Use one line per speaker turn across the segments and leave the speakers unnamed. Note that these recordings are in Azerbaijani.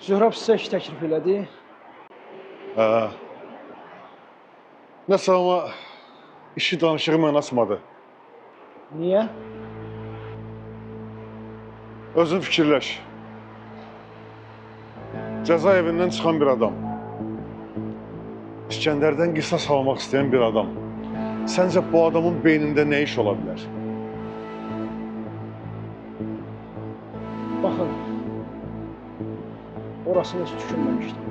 Zöhrab sizə iş təklif elədi.
Hə. Nəsə amma işi danışığı mən açmadı.
Niyə?
Özün fikirləş. Cəzaevindən çıxan bir adam. İskəndərdən qisas almaq istəyən bir adam. Səncə bu adamın beynində nə iş ola bilər?
Baxın, orasını heç düşünməmişdim.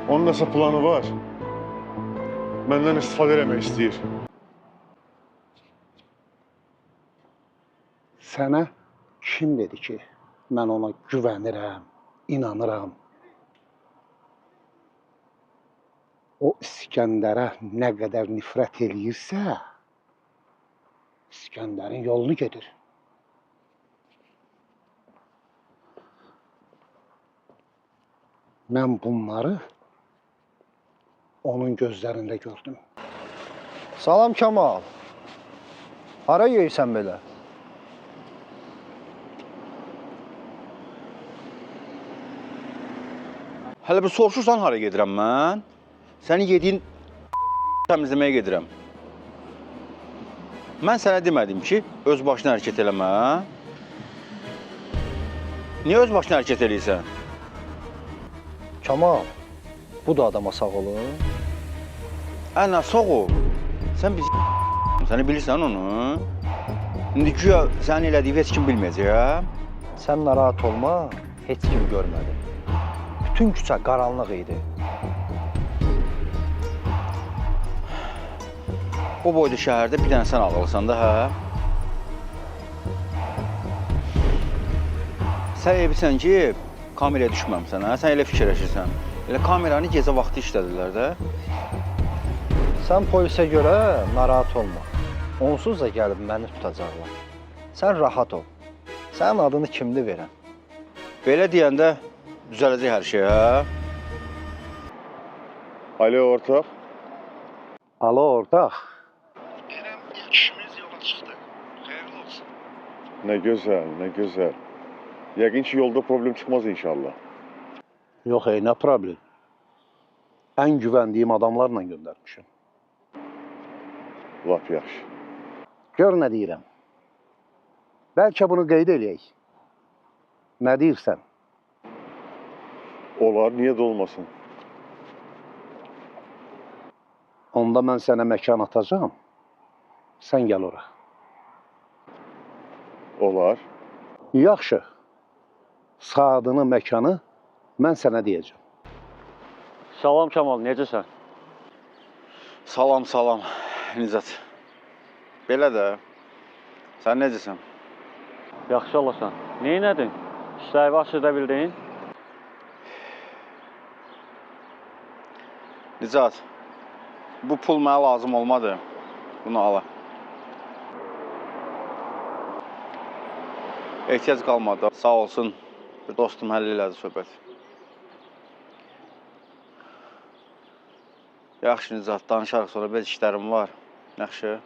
Onun nəsə planı var. Məndən istifadə eləmək istəyir.
Sənə kim dedi ki, mən ona güvənirəm, inanıram? O İskəndərə nə qədər nifrət eləyirsə, İskəndərin yolunu gedir. Mən bunları onun gözlərində gördüm.
Salam Kamal. Hara yeyirsən belə?
Hələ bir soruşursan hara gedirəm mən? Sənin yediyin təmizləməyə gedirəm. Mən sənə demədim ki, öz başına hərəkət eləmə. Niyə öz başına hərəkət eləyirsən?
Kamal, bu da adama sağ olun.
Ənə, sağ ol. Sən biz səni bilirsən onu. İndi güya sənin elədiyi heç kim bilməyəcək.
Sən narahat olma, heç kim görmədi. Bütün küçə qaranlıq idi.
O boyda şəhərdə bir dənə sən ağılsan da, hə? Sən evisən ki, kameraya düşməmsən, hə? Sən elə fikirləşirsən. Elə kameranı gecə vaxtı işlədirlər də.
Sən polisə görə narahat olma. Onsuz da gəlib məni tutacaqlar. Sən rahat ol. Sənin adını kimdir verən?
Belə deyəndə düzələcək hər şey, hə?
Alo, ortaq.
Alo, ortaq.
Deyirəm, ilk işimiz yola çıxdı. Xeyirli olsun. Nə gözəl, nə gözəl. Yəqin ki, yolda problem çıxmaz inşallah.
Yox, nə problem? Ən güvəndiyim adamlarla göndərmişim.
Lap yaxşı.
Gör nə deyirəm. Bəlkə bunu qeyd eləyək. Nə deyirsən?
Olar, niyə də olmasın?
Onda mən sənə məkan atacağım. Sən gəl ora.
Olar.
Yaxşı. Saatını, məkanı mən sənə deyəcəm.
Salam Kamal, necəsən?
Salam, salam, Nizat. Belə də, sən necəsən?
Yaxşı olasan. Neynədin? İşləri başında bildin?
Nizat, bu pul mənə lazım olmadı. Bunu ala. Ehtiyac qalmadı. Sağ olsun, bir dostum həll elədi söhbət. Yaxşı Nizat, danışarıq sonra, bez işlərim var. Yaxşı.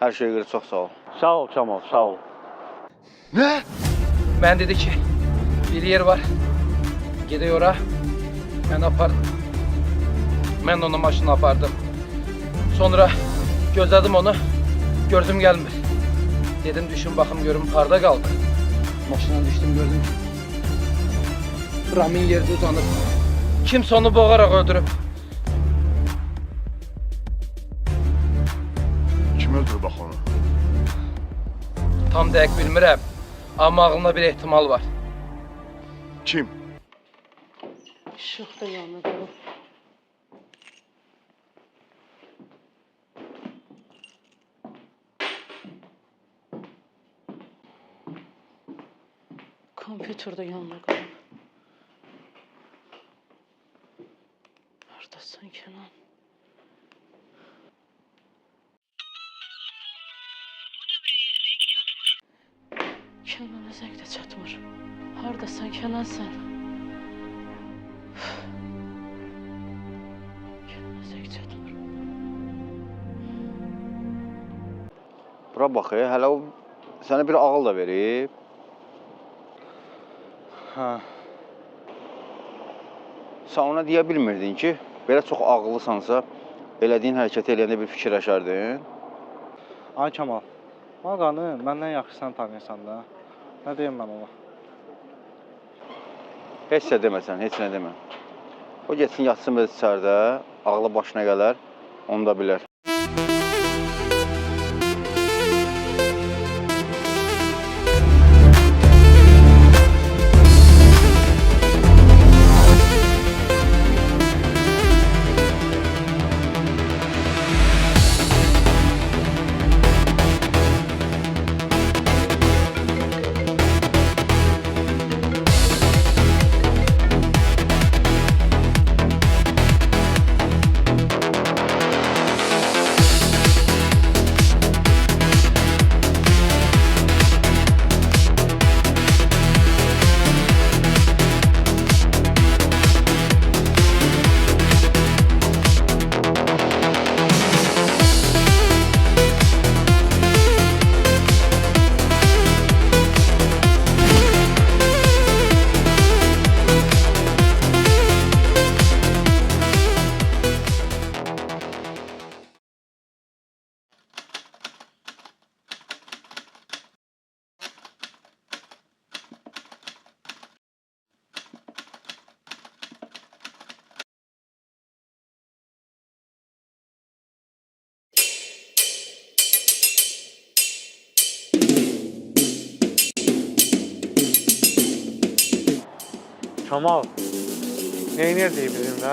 Hər şeyə görə çox sağ ol.
Sağ ol Kamal, sağ ol.
Nə?
Mən dedi ki, bir yer var. Gedək ora. Mən apardım. Mən onu maşına apardım. Sonra gözlədim onu. Gördüm gəlmir. Dedim düşün baxım görüm harda qaldı. Maşından düşdüm gördüm ki Ramin yerdə uzanıb. Kimsə onu boğaraq öldürüb.
Kim öldürür bax onu?
Tam dəqiq bilmirəm. Amma ağlımda bir ehtimal var.
Kim?
İşıq da yanında qalıb. Kompüter da yanında qalıb. Hardasan Kenan? Kenana zəng də çatmır. Hardasan Kenan sən? Kenana zəng çatmır.
Bura bax, hələ o sənə bir ağıl da verib. Hə. Sən ona deyə bilmirdin ki, belə çox ağıllısansa, elədiyin hərəkəti eləyəndə bir fikirləşərdin.
Ay Kamal, Mağanı məndən yaxşı sən tanıyırsan da. Nə deyim mən ona?
Heç nə deməsən, heç nə demə. O getsin, yatsın biraz içəridə, ağlı başına gələr, onu da bilər.
Kamal, neyniyəcək bizim də?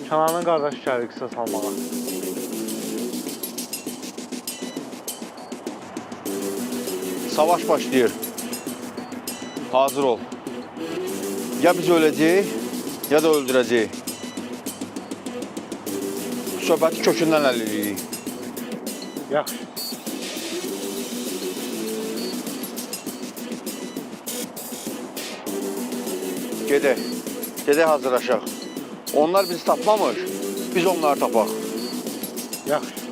Kənanın qardaşı gəlir qısa salmağa.
Savaş başlayır. Hazır ol. Ya biz öləcəyik, ya da öldürəcəyik. Bu söhbəti kökündən həll edirik.
Yaxşı.
Gedək hazırlaşaq. Onlar bizi tapmamış, biz onları tapaq.
Yaxşı.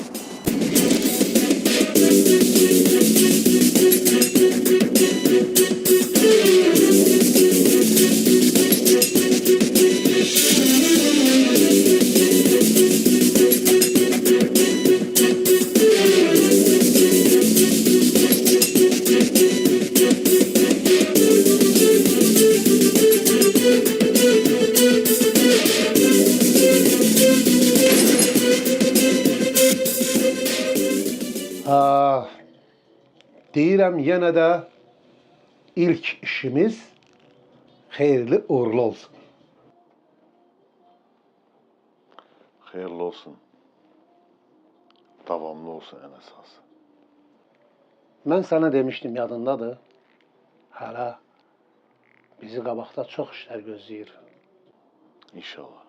Deyirəm yenə də ilk işimiz xeyirli uğurlu olsun.
Xeyirli olsun. Davamlı olsun ən əsası.
Mən sənə demişdim, yadındadır. Hələ bizi qabaqda çox işlər gözləyir.
İnşallah.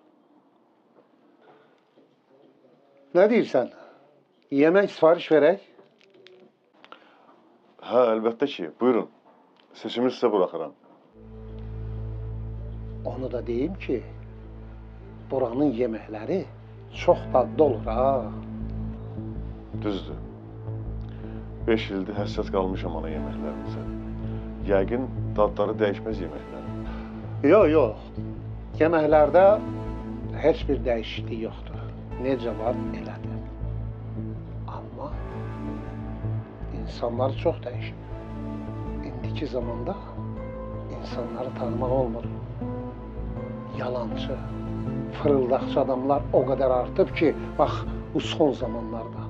Nə deyirsən? Yemək sifariş verək?
Hə, əlbəttə ki, buyurun. Seçimi sizə buraxıram.
Onu da deyim ki, buranın yeməkləri çox dadlı olur ha.
Düzdür. 5 ildir həssas qalmışam ana yeməklərimizə. Yəqin dadları dəyişməz yeməklərin.
Yox. Yeməklərdə heç bir dəyişiklik yoxdur. Necə var, elədir. Amma insanlar çox dəyişib. İndiki zamanda insanları tanımaq olmur. Yalancı, fırıldaqçı adamlar o qədər artıb ki, bax bu son zamanlarda.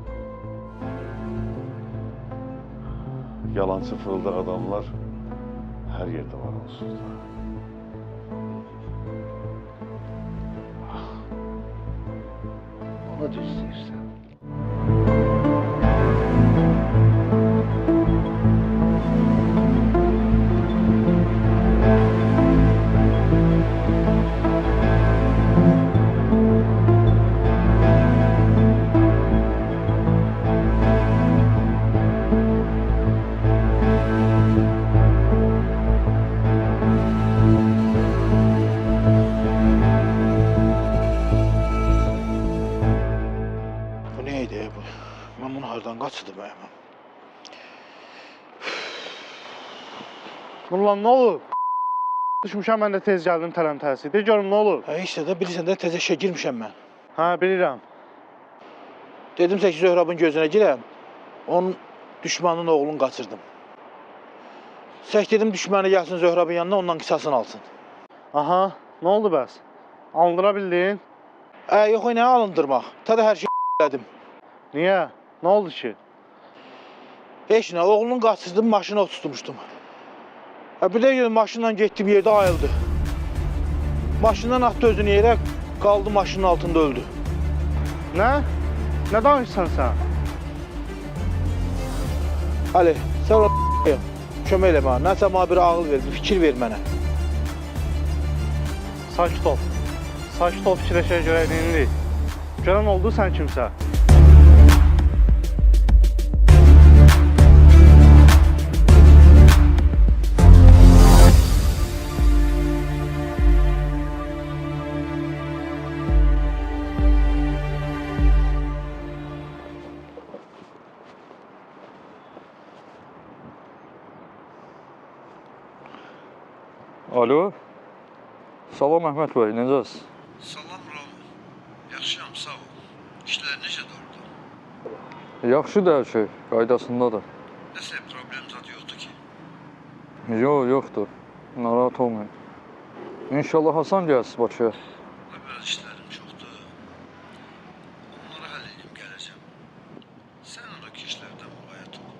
Yalancı fırıldaq adamlar hər yerdə var onsuz da.
Onu düz deyirsən.
Nurlan, nə olub? Düşmüşəm, mən də tez gəldim tələm-təlsi. De görüm, nə olub?
Hə, işte də bilirsən də təzə işə girmişəm mən.
Hə, bilirəm.
Dedimsə ki, Zöhrabın gözünə girəm, onun düşmanın oğlunu qaçırdım. Sək dedim düşməni gəlsin Zöhrabın yanına, ondan qisasını alsın.
Aha, nə oldu bəs? Alındıra bildin?
Yox, nə alındırmaq? Tədə hər şey elədim.
Niyə? Nə oldu ki?
Heç nə, oğlunun qaçırdım, maşına tutmuşdum. Bir də maşınla getdim, yerdə ayıldı. Maşından atdı özünü yerə, qaldı maşının altında öldü.
Nə? Nə danışsan sən?
Ali, sən o kömək elə mənə, nəsə mənə bir ağıl ver, bir fikir ver mənə.
Sakit ol. Sakit ol, fikirləşək görək neyini. Görən oldu sən kimsə?
Alo. Salam Əhməd bəy, necəsiz?
Salam Raul. Yaxşıyam, sağ ol. İşlər necədir orada?
Yaxşıdır hər şey, qaydasındadır.
Nəsə problem zad yoxdur ki?
Yoxdur. Narahat olmayın. İnşallah Hasan gəlsiz Bakıya.
Biraz işlərim çoxdur. Onları həll edib gələcəm. Sən oradakı işlərdən müğayət ol.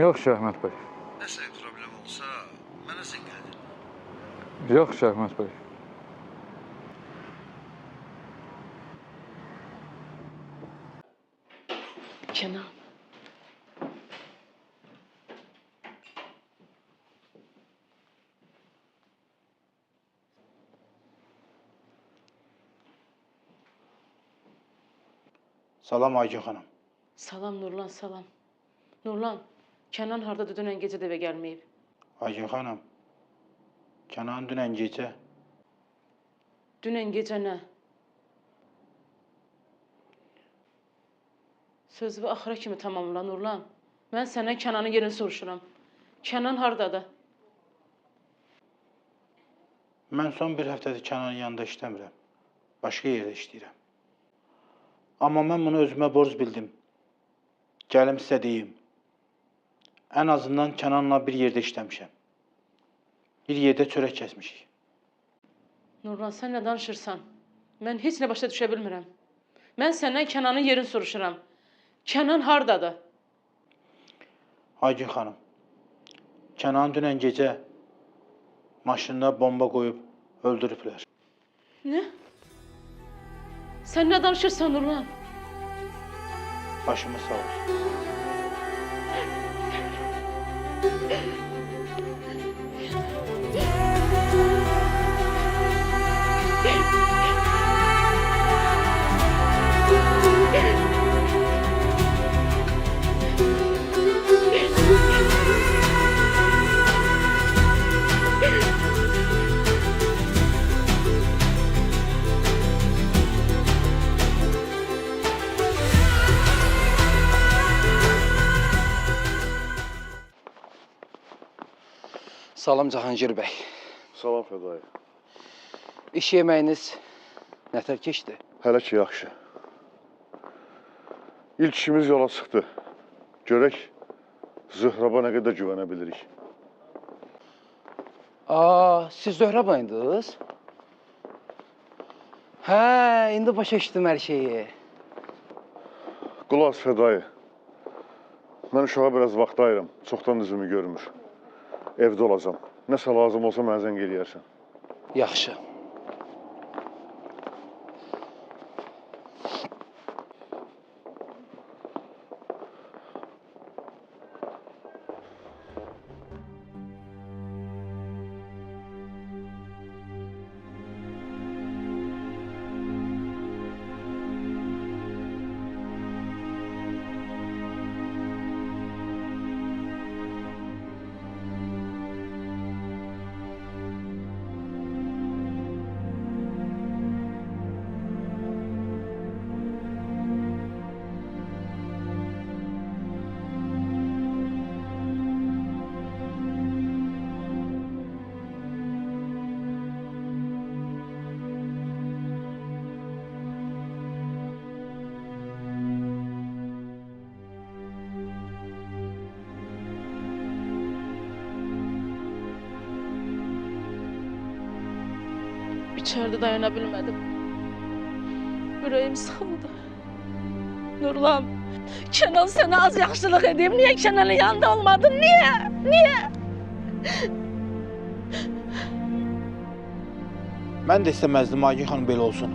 Yaxşı Əhməd bəy.
Nəsə problem olsa, mənə zəng edin.
Yaxşı Əhməd bəy.
Kenan.
Salam Aygün xanım.
Salam Nurlan, salam. Nurlan, Kenan hardadır, dünən gecə də evə gəlməyib.
Aygün xanım, Kənan dünən gecə
Dünən gecə nə? Sözümü axıra kimi tamamla Nurlan. Mən səndən Kenanın yerini soruşuram. Kenan hardadır?
Mən son bir həftədir Kənanın yanında işləmirəm. Başqa yerdə işləyirəm. Amma mən bunu özümə borc bildim. Gəlim sizə deyim. Ən azından Kənanla bir yerdə işləmişəm. Bir yerdə çörək kəsmişik.
Nurlan, sən nə danışırsan? Mən heç nə başa düşə bilmirəm. Mən səndən Kenanın yerini soruşuram. Kenan hardadır?
Aygün xanım, Kənan dünən gecə maşınına bomba qoyub öldürüblər.
Nə? Sən nə danışırsan Nurlan?
Başımız sağ olsun.
Salam Cahangir bəy.
Salam Fədai.
İş yeməyiniz nətər keçdi?
Hələ ki yaxşı. İlk işimiz yola çıxdı. Görək Zöhraba nə qədər güvənə bilirik.
Siz Zöhrabla idiniz? Hə, indi başa düşdüm hər şeyi.
Qulaq as Fədai. Mən uşağa biraz vaxt ayıram. Çoxdan üzümü görmür. Evdə olacam. Nəsə lazım olsa mənə zəng eləyərsən.
Yaxşı.
İçeride dayana bilmedim. Yüreğim sıkıldı. Nurlan, Kenan sana az yaxşılıq edeyim. Niye Kenan'ın yanında olmadın? Niye?
Mən də istəməzdim Agil xanım belə olsun.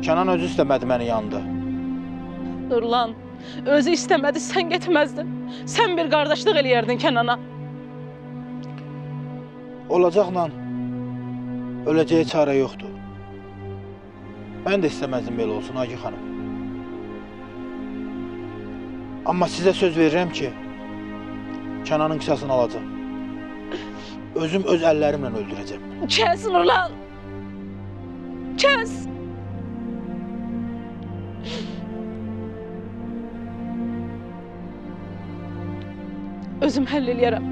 Kənan özü istəmədi məni yanında.
Nurlan, özü istemedi, sen gitmezdin. Sen bir kardeşlik eləyerdin Kenan'a.
Olacaqla öləcəyə çarə yoxdur. Mən də istəməzdim belə olsun Agil xanım. Amma sizə söz verirəm ki, Kənanın qisasını alacağım. Özüm öz əllərimlə öldürəcəm.
Kes Nurlan. Kes. Özüm həll eləyərəm.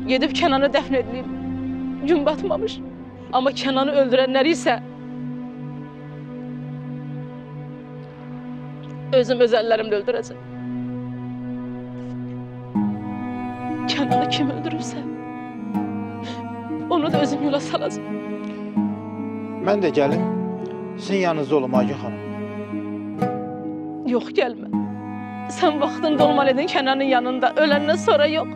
Gedib Kenan'ı dəfn edeyim. Gün batmamış. Ama Kenan'ı öldürenleri ise özüm öz əllərimlə öldürəcəm. Kenan'ı kim öldürürse onu da özüm yola salacağım.
Mən də gəlim, sizin yanınızda olum Agil xanım.
Yok gelme. Sen vaxtında olmalıydın Kenan'ın yanında. Ölenden sonra yok.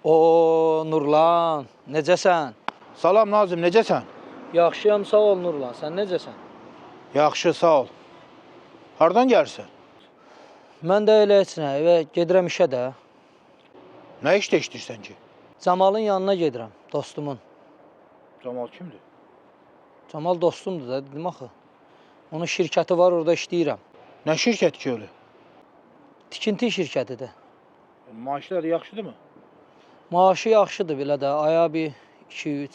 Oo Nurlan, necəsən?
Salam Nazim, necəsən?
Yaxşıyam, sağ ol Nurlan. Sən necəsən?
Yaxşı, sağ ol. Hardan gəlirsən?
Mən də elə heç nə, evə gedirəm işə də.
Nə işdə işləyirsən ki?
Camalın yanına gedirəm, dostumun.
Camal kimdir?
Camal dostumdur da, dedim axı. Onun şirkəti var, orada işləyirəm.
Nə şirkət ki öyle?
Tikinti şirkətidir.
Maaşlar yaxşıdırmı?
Maaşı yaxşıdır belə də, aya bir 2-3.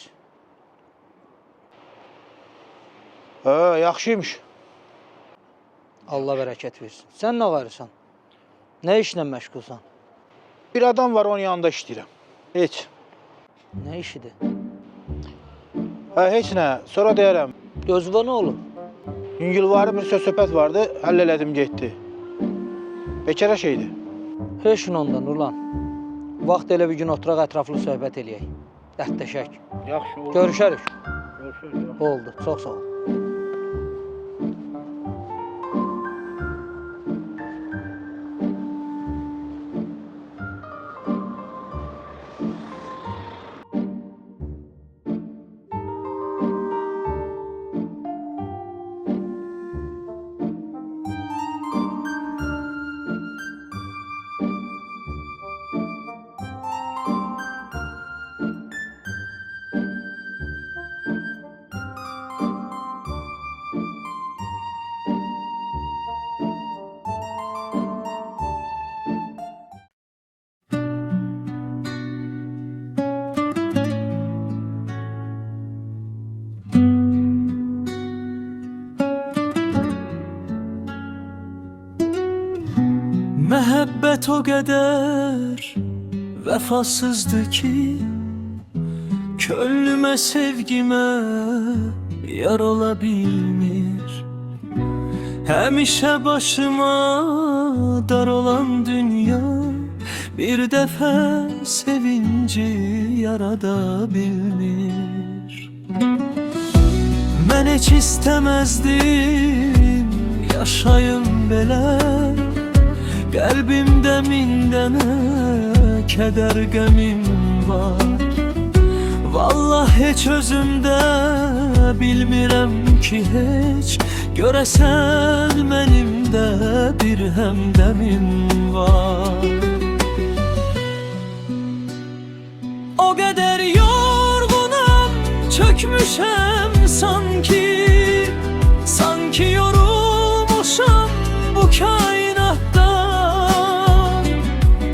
Yaxşıymış.
Allah bərəkət versin. Sən nə qarırsan? Nə işlə məşğulsan?
Bir adam var, onun yanında işləyirəm. Heç.
Nə işidir?
Heç nə, sonra deyərəm.
Gözvə nə olub?
Yüngülvari bir söz-söhbət vardı, həll elədim, getdi. Bekara şeydi.
Heç nə ondan Nurlan. Vaxt elə bir gün oturaq ətraflı söhbət eləyək. Dərdləşək.
Yaxşı, oldu.
Görüşərik.
Görüşürük.
Oldu. Çox sağ ol.
Məhəbbət o qədər vəfasızdır ki, könlümə, sevgimə yar ola bilmir. Həmişə başıma dar olan dünya bir dəfə sevinci yarada bilmir. Mən heç istəməzdim yaşayım belə, qəlbimdə min dənə kədər qəmim var. Vallah heç özümdə bilmirəm ki heç, görəsən mənimdə bir həmdəmim var. O qədər yorğunam, çökmüşəm sanki, sanki yorulmuşam bu kainatdan.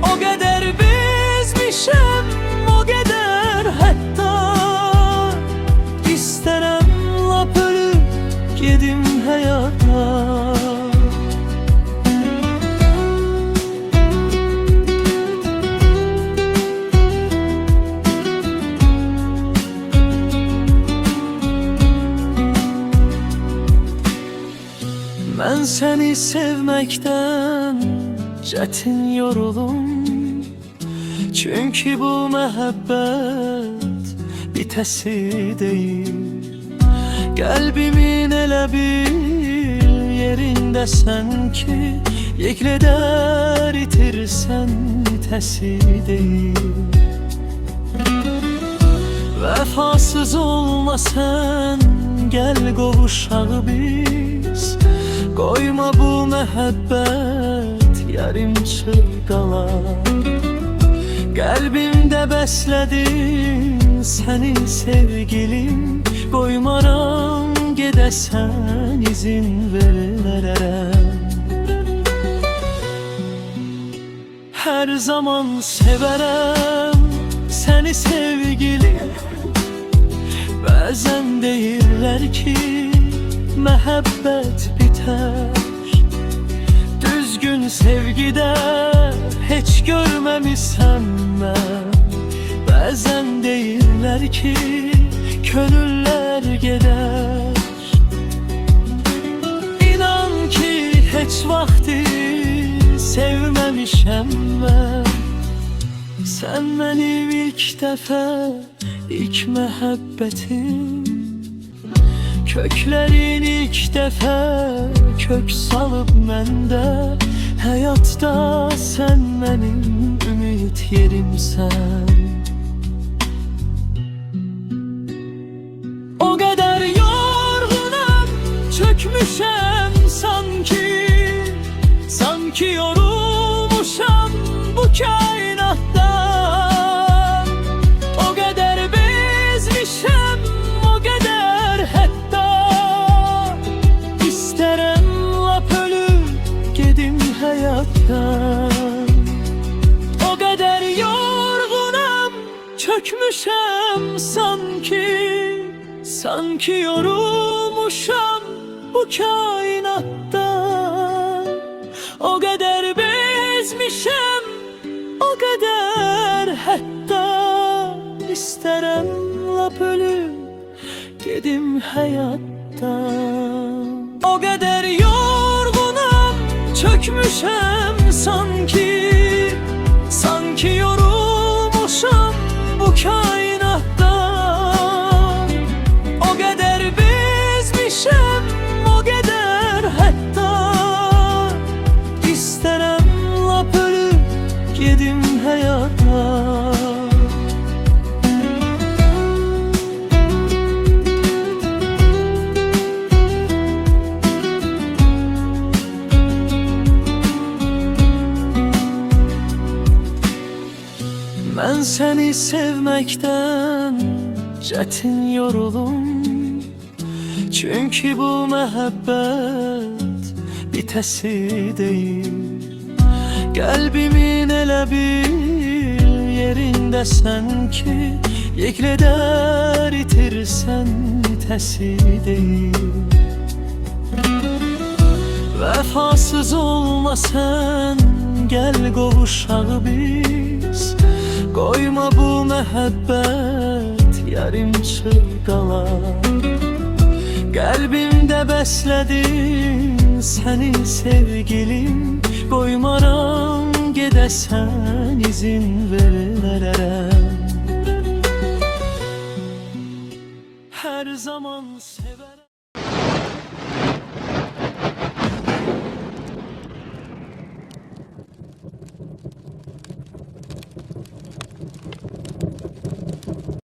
O qədər bezmişəm, o qədər hətta, istərəm lap ölüb gedim həyatdan. Mən səni sevməkdən çətin yorulum, çünki bu məhəbbət bitəsi deyil. Qəlbimin elə bil yerindəsən ki, yekledər itirsən itəsi deyil. Vəfasız olma sən, gəl qovuşaq biz, qoyma bu məhəbbət yarımçıq qalar. Qəlbimdə bəslədin səni sevgilim, qoymaram gedəsən, izin verərəm. Hər zaman sevərəm səni sevgilim. Bəzən deyirlər ki, məhəbbət bitər. Düzgün sevgidə heç görməmişəm mən. Bəzən deyirlər ki, könüllər gedər. İnan ki, heç vaxtı sevməmişəm mən. Sən mənim ilk dəfə, ilk məhəbbətim. Köklərin ilk dəfə kök salıb məndə. Həyatda sən mənim ümid yerimsən. O qədər yorğunam, çökmüşəm sanki, sanki yorulmuşam bu kainatdan. O qədər bezmişəm, o qədər hətta, istərəm lap ölüb gedim həyatdan. O çökmüşem sanki yorulmuşam bu kainatta. O kadar bezmişem, o kadar hatta isterim lap ölüp gedim hayattan. O kadar yorgunum, çökmüşem sanki yorulmuşam bu kainatta. O kadar bezmişem, o kadar hatta isterim lap ölüp gedim hayattan. Ben seni sevmekten çetin yorulum. Çünkü bu mehabbet bitesi değil. Kalbimin elə bir yerinde sen ki yekleder itirsen bitesi değil. Vefasız olmasan gel qovuşaq biz. Koyma bu mehabbet yarım çırqalar. Kalbimde besledin seni sevgilim. Koymaram gedesen izin verərəm. Her zaman